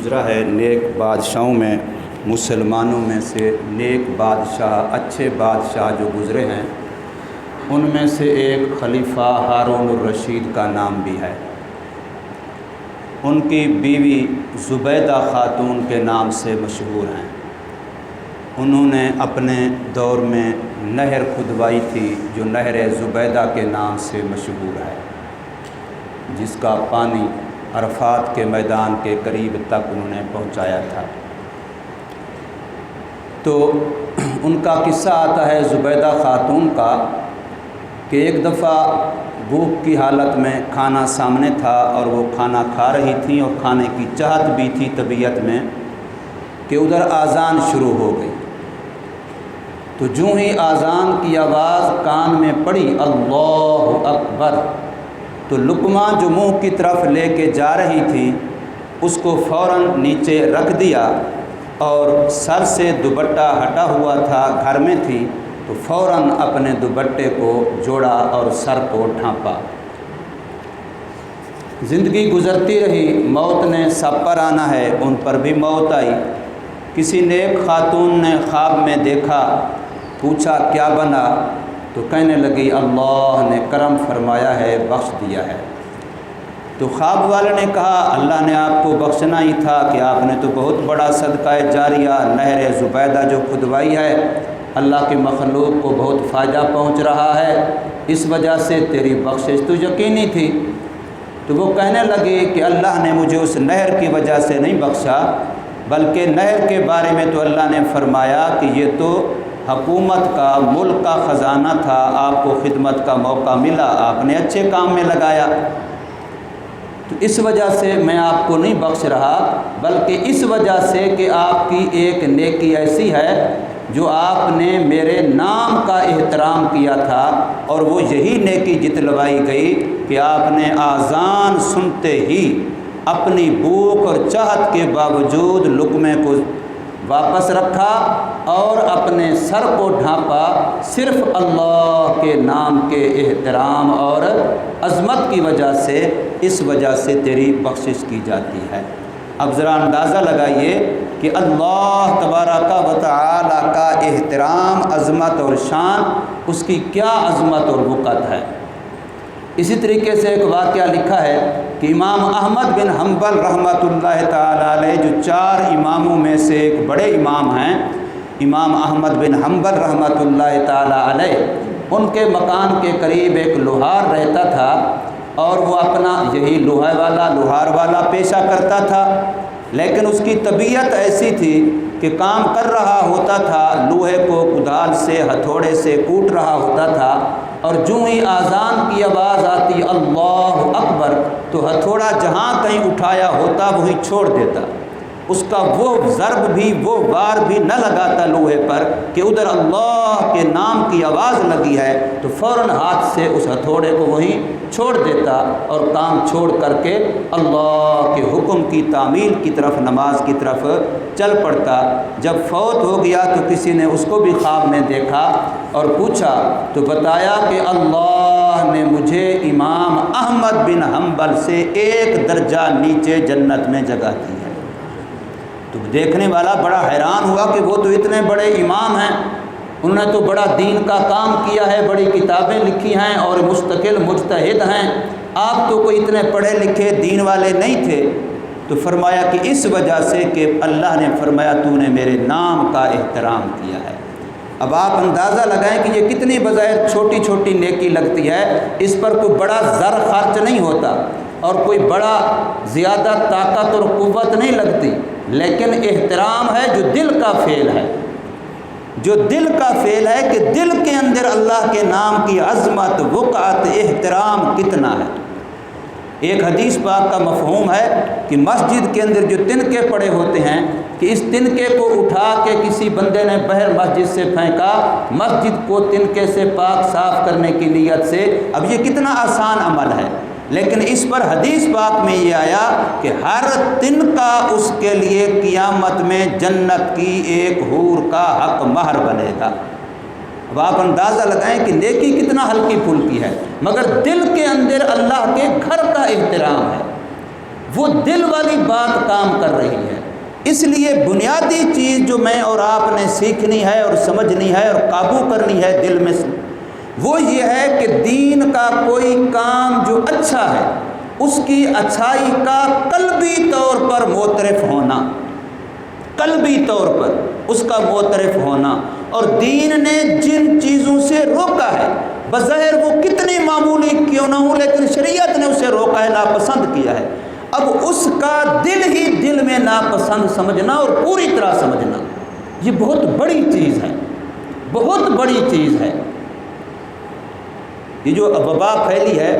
گزرا ہے نیک بادشاہوں میں، مسلمانوں میں سے نیک بادشاہ، اچھے بادشاہ جو گزرے ہیں ان میں سے ایک خلیفہ ہارون الرشید کا نام بھی ہے۔ ان کی بیوی زبیدہ خاتون کے نام سے مشہور ہیں۔ انہوں نے اپنے دور میں نہر کھدوائی تھی جو نہر زبیدہ کے نام سے مشہور ہے، جس کا پانی عرفات کے میدان کے قریب تک انہوں نے پہنچایا تھا۔ تو ان کا قصہ آتا ہے زبیدہ خاتون کا کہ ایک دفعہ بھوک کی حالت میں کھانا سامنے تھا اور وہ کھانا کھا رہی تھیں اور کھانے کی چاہت بھی تھی طبیعت میں کہ ادھر اذان شروع ہو گئی۔ تو جوں ہی اذان کی آواز کان میں پڑی اللہ اکبر، تو لقمہ جو منہ کی طرف لے کے جا رہی تھی اس کو فوراً نیچے رکھ دیا، اور سر سے دوپٹہ ہٹا ہوا تھا، گھر میں تھی تو فوراً اپنے دوپٹے کو جوڑا اور سر کو ڈھانپا۔ زندگی گزرتی رہی، موت نے سب پر آنا ہے، ان پر بھی موت آئی۔ کسی نیک خاتون نے خواب میں دیکھا، پوچھا کیا بنا، تو کہنے لگی اللہ نے کرم فرمایا ہے، بخش دیا ہے۔ تو خواب والے نے کہا اللہ نے آپ کو بخشنا ہی تھا کہ آپ نے تو بہت بڑا صدقہ جاریہ نہر زبیدہ جو کھدوائی ہے، اللہ کے مخلوق کو بہت فائدہ پہنچ رہا ہے، اس وجہ سے تیری بخشش تو یقینی تھی۔ تو وہ کہنے لگی کہ اللہ نے مجھے اس نہر کی وجہ سے نہیں بخشا، بلکہ نہر کے بارے میں تو اللہ نے فرمایا کہ یہ تو حکومت کا، ملک کا خزانہ تھا، آپ کو خدمت کا موقع ملا، آپ نے اچھے کام میں لگایا، تو اس وجہ سے میں آپ کو نہیں بخش رہا، بلکہ اس وجہ سے کہ آپ کی ایک نیکی ایسی ہے جو آپ نے میرے نام کا احترام کیا تھا، اور وہ یہی نیکی جتلوائی گئی کہ آپ نے اذان سنتے ہی اپنی بھوک اور چاہت کے باوجود لقمے کو واپس رکھا اور اپنے سر کو ڈھانپا، صرف اللہ کے نام کے احترام اور عظمت کی وجہ سے، اس وجہ سے تیری بخشش کی جاتی ہے۔ اب ذرا اندازہ لگائیے کہ اللہ تبارک و تعالی کا احترام، عظمت اور شان، اس کی کیا عظمت اور وقت ہے۔ اسی طریقے سے ایک واقعہ لکھا ہے کہ امام احمد بن حنبل رحمۃ اللہ تعالی علیہ، جو 4 اماموں میں سے ایک بڑے امام ہیں، امام احمد بن حنبل رحمۃ اللہ تعالی علیہ، ان کے مکان کے قریب ایک لوہار رہتا تھا، اور وہ اپنا یہی لوہار والا پیشہ کرتا تھا، لیکن اس کی طبیعت ایسی تھی کہ کام کر رہا ہوتا تھا، لوہے کو کدال سے، ہتھوڑے سے کوٹ رہا ہوتا تھا، اور جو ہی اذان کی آواز آتی اللہ اکبر، تو ہتھوڑا جہاں کہیں اٹھایا ہوتا وہی چھوڑ دیتا، اس کا وہ ضرب بھی، وہ وار بھی نہ لگاتا لوہے پر کہ ادھر اللہ کے نام کی آواز لگی ہے، تو فوراً ہاتھ سے اس ہتھوڑے کو وہیں چھوڑ دیتا اور کام چھوڑ کر کے اللہ کے حکم کی تعمیل کی طرف، نماز کی طرف چل پڑتا۔ جب فوت ہو گیا تو کسی نے اس کو بھی خواب میں دیکھا اور پوچھا، تو بتایا کہ اللہ نے مجھے امام احمد بن حنبل سے 1 درجہ نیچے جنت میں جگہ دی ہے۔ تو دیکھنے والا بڑا حیران ہوا کہ وہ تو اتنے بڑے امام ہیں، انہوں نے تو بڑا دین کا کام کیا ہے، بڑی کتابیں لکھی ہیں اور مستقل مجتہد ہیں، آپ تو کوئی اتنے پڑھے لکھے دین والے نہیں تھے۔ تو فرمایا کہ اس وجہ سے کہ اللہ نے فرمایا تو نے میرے نام کا احترام کیا ہے۔ اب آپ اندازہ لگائیں کہ یہ کتنی بظاہر چھوٹی چھوٹی نیکی لگتی ہے، اس پر کوئی بڑا زر خرچ نہیں ہوتا اور کوئی بڑا زیادہ طاقت اور قوت نہیں لگتی، لیکن احترام ہے جو دل کا فعل ہے، جو دل کا فعل ہے کہ دل کے اندر اللہ کے نام کی عظمت، وقعت، احترام کتنا ہے۔ ایک حدیث پاک کا مفہوم ہے کہ مسجد کے اندر جو تنکے پڑے ہوتے ہیں، کہ اس تنکے کو اٹھا کے کسی بندے نے باہر مسجد سے پھینکا، مسجد کو تنکے سے پاک صاف کرنے کی نیت سے، اب یہ کتنا آسان عمل ہے، لیکن اس پر حدیث پاک میں یہ آیا کہ ہر تنکا اس کے لیے قیامت میں جنت کی ایک حور کا حق مہر بنے گا۔ اب آپ اندازہ لگائیں کہ نیکی کتنا ہلکی پھلکی ہے، مگر دل کے اندر اللہ کے گھر کا احترام ہے، وہ دل والی بات کام کر رہی ہے۔ اس لیے بنیادی چیز جو میں اور آپ نے سیکھنی ہے اور سمجھنی ہے اور قابو کرنی ہے دل میں، وہ یہ ہے کہ دین کا کوئی کام جو اچھا ہے اس کی اچھائی کا قلبی طور پر معترف ہونا، قلبی طور پر اس کا معترف ہونا۔ اور دین نے جن چیزوں سے روکا ہے بظاہر وہ کتنی معمولی کیوں نہ ہوں، لیکن شریعت نے اسے روکا ہے، ناپسند کیا ہے، اب اس کا دل ہی دل میں ناپسند سمجھنا اور پوری طرح سمجھنا، یہ بہت بڑی چیز ہے، بہت بڑی چیز ہے۔ یہ جو وبا پھیلی ہے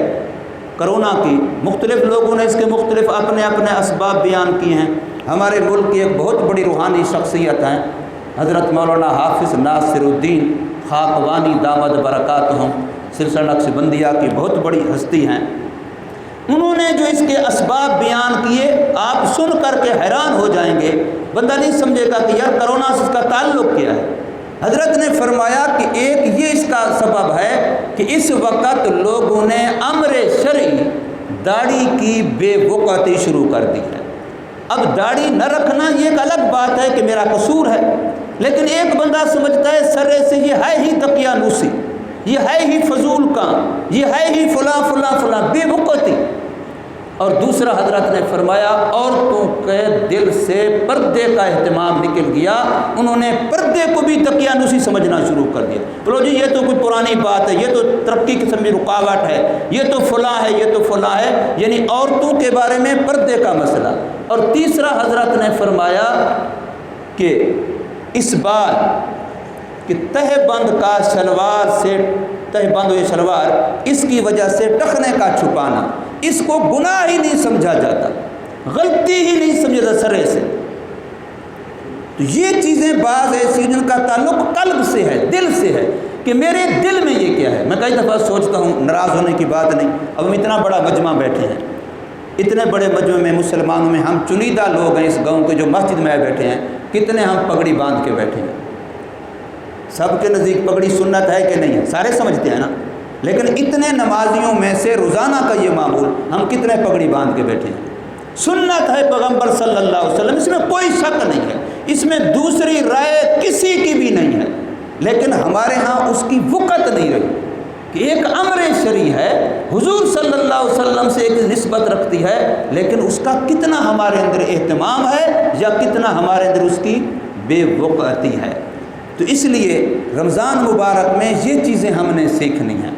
کرونا کی، مختلف لوگوں نے اس کے مختلف اپنے اپنے اسباب بیان کیے ہیں۔ ہمارے ملک کی ایک بہت بڑی روحانی شخصیت ہیں حضرت مولانا حافظ ناصر الدین خاقوانی دامت برکاتہم، سلسلہ نقشبندیہ کی بہت بڑی ہستی ہیں۔ انہوں نے جو اس کے اسباب بیان کیے آپ سن کر کے حیران ہو جائیں گے، بندہ نہیں سمجھے گا کہ یار کرونا سے اس کا تعلق کیا ہے۔ حضرت نے فرمایا کہ ایک یہ اس کا سبب ہے کہ اس وقت لوگوں نے امر شرعی داڑھی کی بے وقعتی شروع کر دی ہے۔ اب داڑھی نہ رکھنا یہ ایک الگ بات ہے کہ میرا قصور ہے، لیکن ایک بندہ سمجھتا ہے سرے سے یہ ہے ہی دقیانوسی، یہ ہے ہی فضول کام، یہ ہے ہی فلاں فلاں فلاں، بے وقعتی۔ اور دوسرا حضرت نے فرمایا عورتوں کے دل سے پردے کا اہتمام نکل گیا، انہوں نے پردے کو بھی دقیانوسی سمجھنا شروع کر دیا۔ بولو جی یہ تو کوئی پرانی بات ہے، یہ تو ترقی قسم کی رکاوٹ ہے، یہ تو فلاں ہے، یہ تو فلاں ہے، یعنی عورتوں کے بارے میں پردے کا مسئلہ۔ اور تیسرا حضرت نے فرمایا کہ اس بات کہ تہ بند کا شلوار سے، تہ بند ہوئی شلوار، اس کی وجہ سے ٹخنے کا چھپانا، اس کو گناہ ہی نہیں سمجھا جاتا، غلطی ہی نہیں سمجھا جاتا سرے سے۔ تو یہ چیزیں بعض ایسی جن کا تعلق قلب سے ہے، دل سے ہے کہ میرے دل میں یہ کیا ہے۔ میں کئی دفعہ سوچتا ہوں، ناراض ہونے کی بات نہیں، اب ہم اتنا بڑا مجمع بیٹھے ہیں، اتنے بڑے مجمع میں مسلمانوں میں ہم چنیدہ لوگ ہیں اس گاؤں کے جو مسجد میں بیٹھے ہیں، کتنے ہم پگڑی باندھ کے بیٹھے ہیں۔ سب کے نزدیک پگڑی سنت ہے کہ نہیں ہے، سارے سمجھتے ہیں نا، لیکن اتنے نمازیوں میں سے روزانہ کا یہ معمول، ہم کتنے پگڑی باندھ کے بیٹھے ہیں۔ سنت ہے پیغمبر صلی اللہ علیہ وسلم، اس میں کوئی شک نہیں ہے، اس میں دوسری رائے کسی کی بھی نہیں ہے، لیکن ہمارے ہاں اس کی وقت نہیں رہی کہ ایک امر شرعی ہے، حضور صلی اللہ علیہ وسلم سے ایک نسبت رکھتی ہے، لیکن اس کا کتنا ہمارے اندر اہتمام ہے یا کتنا ہمارے اندر اس کی بے وقعتی ہے۔ تو اس لیے رمضان مبارک میں یہ چیزیں ہم نے سیکھنی ہیں۔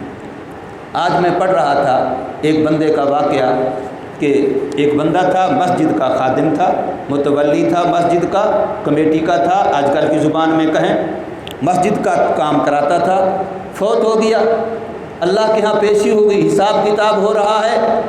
آج میں پڑھ رہا تھا ایک بندے کا واقعہ کہ ایک بندہ تھا، مسجد کا خادم تھا، متولی تھا، مسجد کا کمیٹی کا تھا، آج کل کی زبان میں کہیں مسجد کا کام کراتا تھا، فوت ہو گیا، اللہ کے ہاں پیشی ہو گئی، حساب کتاب ہو رہا ہے،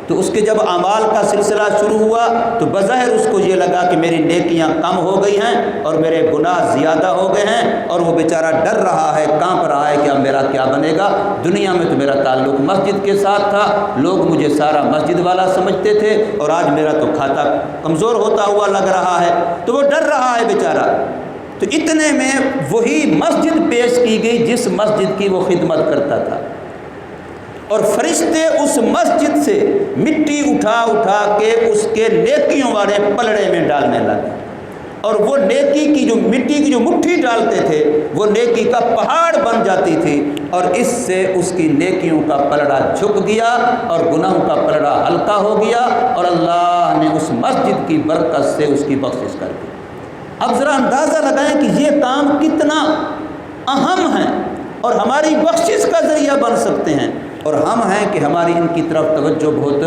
تو اس کے جب اعمال کا سلسلہ شروع ہوا تو بظاہر اس کو یہ لگا کہ میری نیکیاں کم ہو گئی ہیں اور میرے گناہ زیادہ ہو گئے ہیں، اور وہ بیچارہ ڈر رہا ہے، کانپ رہا ہے کہ اب میرا کیا بنے گا۔ دنیا میں تو میرا تعلق مسجد کے ساتھ تھا، لوگ مجھے سارا مسجد والا سمجھتے تھے، اور آج میرا تو کھاتا کمزور ہوتا ہوا لگ رہا ہے، تو وہ ڈر رہا ہے بیچارہ۔ تو اتنے میں وہی مسجد پیش کی گئی جس مسجد کی وہ خدمت کرتا تھا، اور فرشتے اس مسجد سے مٹی اٹھا اٹھا کے اس کے نیکیوں والے پلڑے میں ڈالنے لگے، اور وہ نیکی کی جو مٹی کی جو مٹھی ڈالتے تھے وہ نیکی کا پہاڑ بن جاتی تھی، اور اس سے اس کی نیکیوں کا پلڑا جھک گیا اور گناہوں کا پلڑا ہلکا ہو گیا، اور اللہ نے اس مسجد کی برکت سے اس کی بخشش کر دی۔ اب ذرا اندازہ لگائیں کہ یہ کام کتنا اہم ہے اور ہماری بخشش کا ذریعہ بن سکتے ہیں، اور ہم ہیں کہ ہماری ان کی طرف توجہ بہت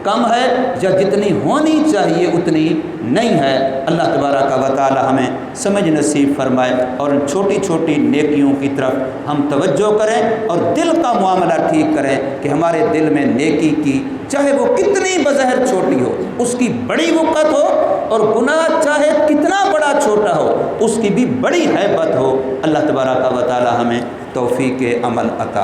کم ہے، یا جتنی ہونی چاہیے اتنی نہیں ہے۔ اللہ تبارک و تعالی ہمیں سمجھ نصیب فرمائے اور ان چھوٹی چھوٹی نیکیوں کی طرف ہم توجہ کریں اور دل کا معاملہ ٹھیک کریں کہ ہمارے دل میں نیکی کی چاہے وہ کتنی بظاہر چھوٹی ہو اس کی بڑی وقت ہو، اور گناہ چاہے کتنا بڑا چھوٹا ہو اس کی بھی بڑی ہیبت ہو۔ اللہ تبارک و تعالی ہمیں توفیق عمل عطا